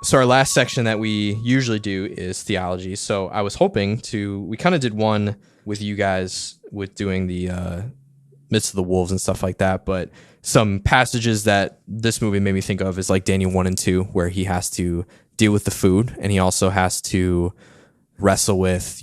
So our last section that we usually do is theology. So I was hoping we kind of did one with you guys with doing the midst of the wolves and stuff like that, but some passages that this movie made me think of is like Daniel 1 and 2, where he has to deal with the food, and he also has to wrestle with,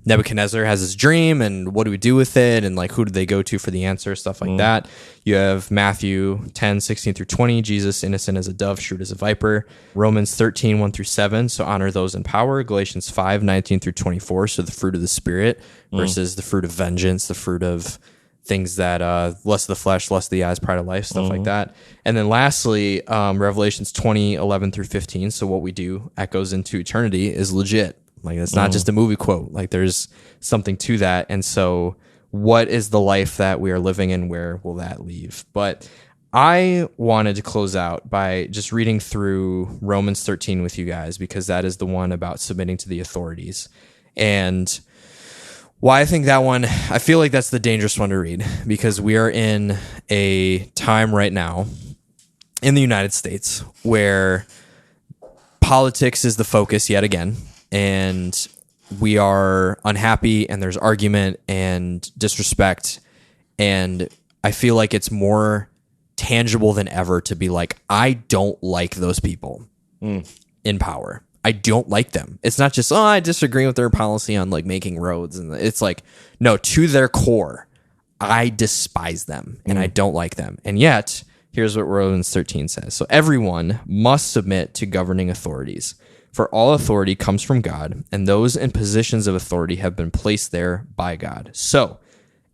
Nebuchadnezzar has his dream, and what do we do with it, and like who do they go to for the answer, stuff like that. You have Matthew 10:16-20, Jesus innocent as a dove, shrewd as a viper. Romans 13:1-7, so honor those in power. Galatians 5:19-24, so the fruit of the Spirit versus the fruit of vengeance, the fruit of things that lust of the flesh, lust of the eyes, pride of life, stuff like that. And then lastly, Revelations 20:11-15, so what we do echoes into eternity is legit. Like, it's not just a movie quote. Like, there's something to that. And so what is the life that we are living in? Where will that leave? But I wanted to close out by just reading through Romans 13 with you guys, because that is the one about submitting to the authorities. And why I think that one, I feel like that's the dangerous one to read, because we are in a time right now in the United States where politics is the focus yet again. And we are unhappy, and there's argument and disrespect. And I feel like it's more tangible than ever to be like, I don't like those people in power. I don't like them. It's not just, I disagree with their policy on like making roads. And it's like, no, to their core, I despise them and I don't like them. And yet, here's what Romans 13 says. So everyone must submit to governing authorities. For all authority comes from God, and those in positions of authority have been placed there by God. So,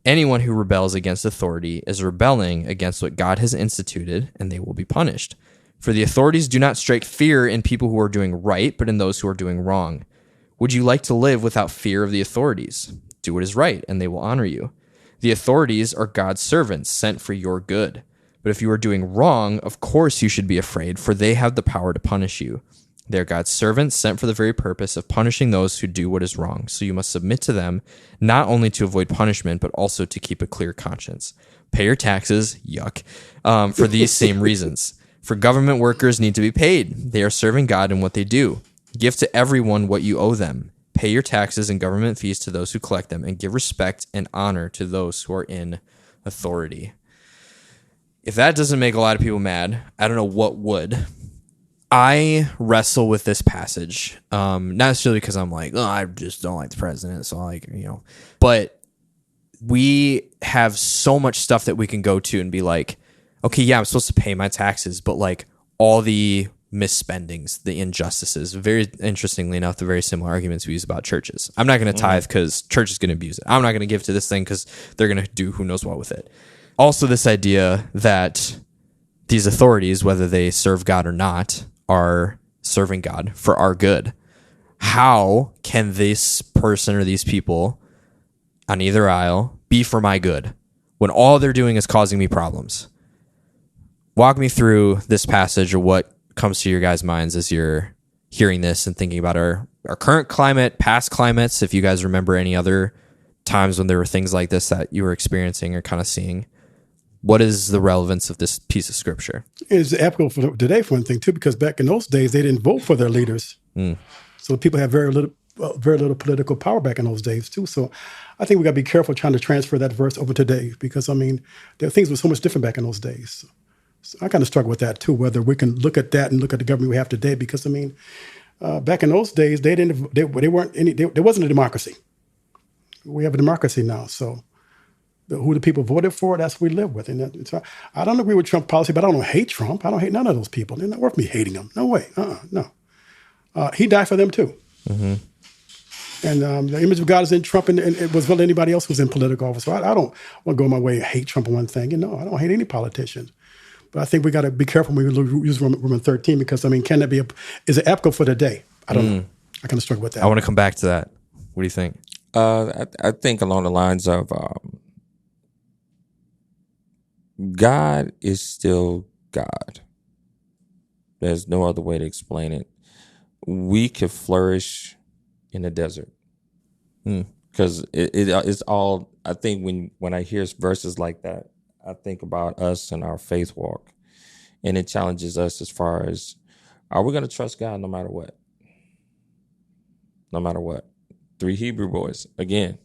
anyone who rebels against authority is rebelling against what God has instituted, and they will be punished. For the authorities do not strike fear in people who are doing right, but in those who are doing wrong. Would you like to live without fear of the authorities? Do what is right, and they will honor you. The authorities are God's servants, sent for your good. But if you are doing wrong, of course you should be afraid, for they have the power to punish you. They are God's servants, sent for the very purpose of punishing those who do what is wrong. So you must submit to them, not only to avoid punishment, but also to keep a clear conscience. Pay your taxes, yuck, for these same reasons. For government workers need to be paid. They are serving God in what they do. Give to everyone what you owe them. Pay your taxes and government fees to those who collect them, and give respect and honor to those who are in authority. If that doesn't make a lot of people mad, I don't know what would. I wrestle with this passage, not necessarily because I'm like, I just don't like the president, so but we have so much stuff that we can go to and be like, okay, yeah, I'm supposed to pay my taxes, but like all the misspendings, the injustices, very interestingly enough, the very similar arguments we use about churches. I'm not going to tithe because church is going to abuse it. I'm not going to give to this thing because they're going to do who knows what with it. Also, this idea that these authorities, whether they serve God or not, are serving God for our good. How can this person or these people on either aisle be for my good when all they're doing is causing me problems? Walk me through this passage, or what comes to your guys' minds as you're hearing this and thinking about our current climate, past climates, if you guys remember any other times when there were things like this that you were experiencing or kind of seeing. What is the relevance of this piece of scripture? It's applicable for today, for one thing, too, because back in those days, they didn't vote for their leaders. So people have very little political power back in those days, too. So I think we got to be careful trying to transfer that verse over today, because, things were so much different back in those days. So I kind of struggle with that, too, whether we can look at that and look at the government we have today, because, back in those days, there wasn't a democracy. We have a democracy now, so who the people voted for, that's what we live with. And so I don't agree with Trump policy, but I don't hate Trump. I don't hate none of those people. They're not worth me hating them. No way. No. He died for them too. Mm-hmm. And the image of God is in Trump, and it was well anybody else who's in political office. So I don't want to go my way and hate Trump on one thing. I don't hate any politician. But I think we got to be careful when we use Romans 13, because, can that be is it applicable for today? I don't know. I kind of struggle with that. I want to come back to that. What do you think? I think along the lines of God is still God. There's no other way to explain it. We could flourish in the desert because it's all. I think when I hear verses like that, I think about us and our faith walk, and it challenges us as far as Are we going to trust God no matter what? No matter what? 3 Hebrew boys, again,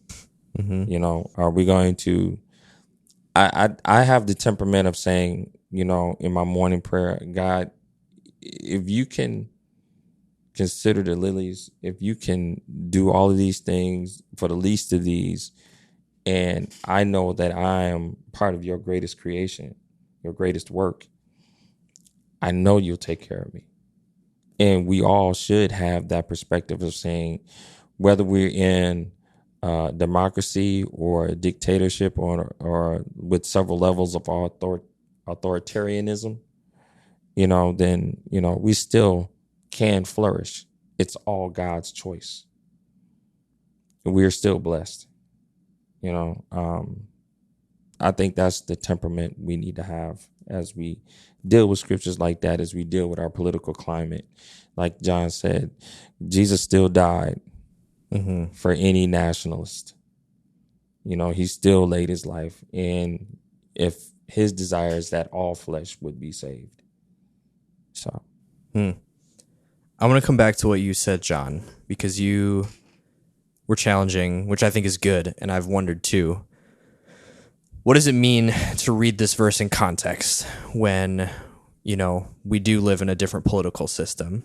are we going to, I have the temperament of saying, in my morning prayer, God, if you can consider the lilies, if you can do all of these things for the least of these, and I know that I am part of your greatest creation, your greatest work, I know you'll take care of me. And we all should have that perspective of saying, whether we're in democracy or dictatorship or with several levels of authoritarianism, then, we still can flourish. It's all God's choice. We're still blessed. I think that's the temperament we need to have as we deal with scriptures like that, as we deal with our political climate. Like John said, Jesus still died for any nationalist. He still laid his life. And if his desire is that all flesh would be saved. So. I want to come back to what you said, John, because you were challenging, which I think is good, and I've wondered too. What does it mean to read this verse in context when, we do live in a different political system?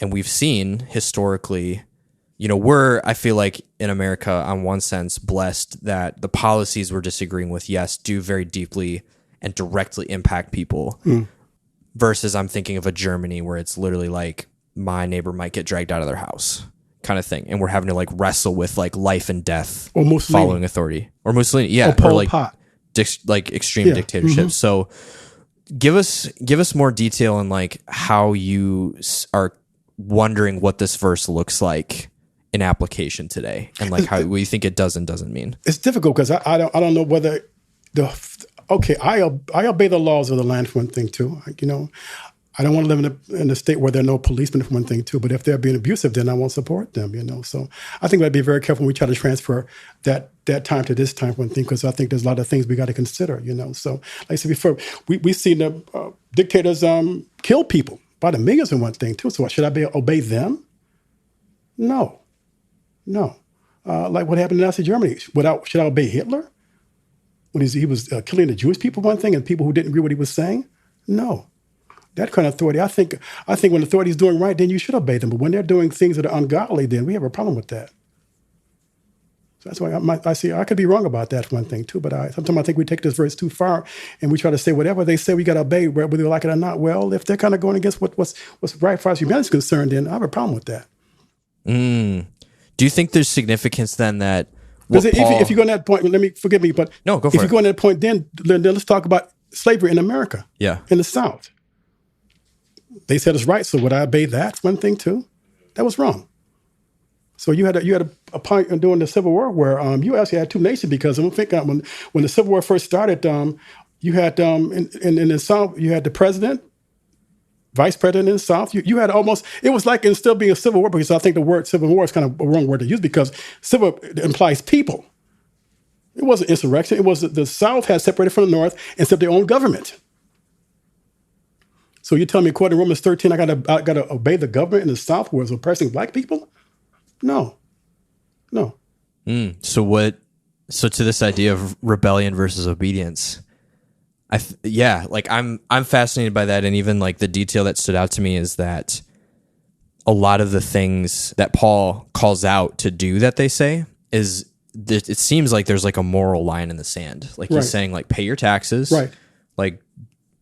And we've seen historically, I feel like in America, on one sense, blessed that the policies we're disagreeing with, yes, do very deeply and directly impact people. Versus I'm thinking of a Germany where it's literally like my neighbor might get dragged out of their house kind of thing. And we're having to like wrestle with like life and death or following authority. Or Mussolini. Yeah. Or Pol like, Pot. Like extreme dictatorship. So give us more detail on like how you are wondering what this verse looks like in application today, and like how what you think it does and doesn't mean. It's difficult because I don't know whether I obey the laws of the land for one thing too. I don't want to live in a state where there are no policemen for one thing too. But if they're being abusive, then I won't support them. So I think we got to be very careful when we try to transfer that time to this time for one thing, because I think there's a lot of things we got to consider. So like I said before, we've seen the dictators kill people by the millions in one thing too. So should I obey them? No. Like what happened in Nazi Germany. Should I obey Hitler when he was killing the Jewish people, one thing, and people who didn't agree with what he was saying? No. That kind of authority, I think when authority is doing right, then you should obey them. But when they're doing things that are ungodly, then we have a problem with that. So that's why I see I could be wrong about that one thing too. But sometimes I think we take this verse too far, and we try to say whatever they say we got to obey, whether we like it or not. Well, if they're kind of going against what's right for us humanity is concerned, then I have a problem with that. Do you think there's significance then that? Because if you go on that point, forgive me, but no, go for if you go on that point, then let's talk about slavery in America. Yeah, in the South. They said it's right, so would I obey that? One thing too, that was wrong. So you had a point during the Civil War where you actually had two nations, because I think when the Civil War first started, you had in the South you had the president, vice president in the South. You had almost, it was like it still being a civil war, because I think the word civil war is kind of a wrong word to use, because civil implies people. It wasn't insurrection. It was the South had separated from the North and set their own government. So you tell me, according to Romans 13, I gotta obey the government in the South who is oppressing black people? No. So to this idea of rebellion versus obedience, I'm fascinated by that. And even like the detail that stood out to me is that a lot of the things that Paul calls out to do that they say is that it seems like there's like a moral line in the sand. Like he's saying like pay your taxes, right? Like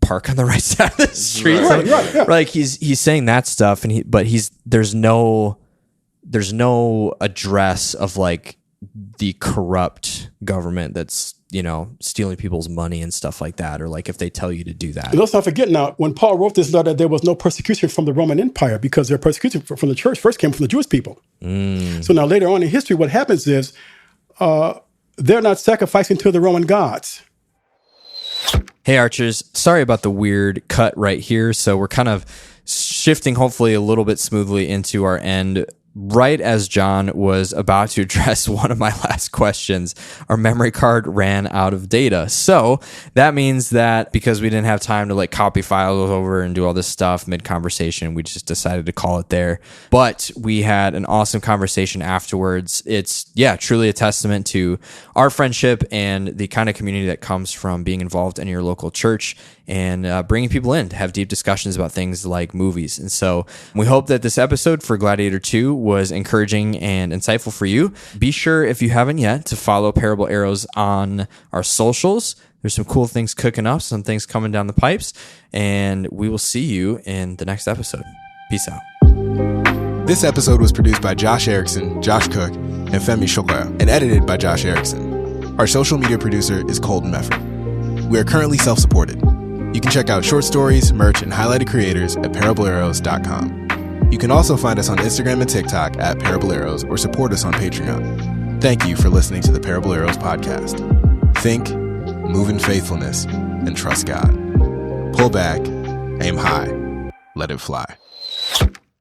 park on the right side of the street. Right, yeah. Like he's saying that stuff, and there's no address of like the corrupt government that's stealing people's money and stuff like that, or like if they tell you to do that. And let's not forget now, when Paul wrote this letter, there was no persecution from the Roman Empire, because their persecution from the church first came from the Jewish people. So now later on in history, what happens is they're not sacrificing to the Roman gods. Hey Archers, sorry about the weird cut right here. So we're kind of shifting hopefully a little bit smoothly into our end right as John was about to address one of my last questions, our memory card ran out of data. So that means that because we didn't have time to like copy files over and do all this stuff mid-conversation, we just decided to call it there. But we had an awesome conversation afterwards. It's, truly a testament to our friendship and the kind of community that comes from being involved in your local church and bringing people in to have deep discussions about things like movies. And so we hope that this episode for Gladiator 2 was encouraging and insightful for you. Be sure, if you haven't yet, to follow Parable Arrows on our socials. There's some cool things cooking up, some things coming down the pipes, and we will see you in the next episode. Peace out. This episode was produced by Josh Erickson, Josh Cook, and Femi Shokoya, and edited by Josh Erickson. Our social media producer is Colton Mefford. We are currently self-supported. You can check out short stories, merch, and highlighted creators at parablearrows.com. You can also find us on Instagram and TikTok at Parable Arrows or support us on Patreon. Thank you for listening to the Parable Arrows podcast. Think, move in faithfulness, and trust God. Pull back, aim high, let it fly.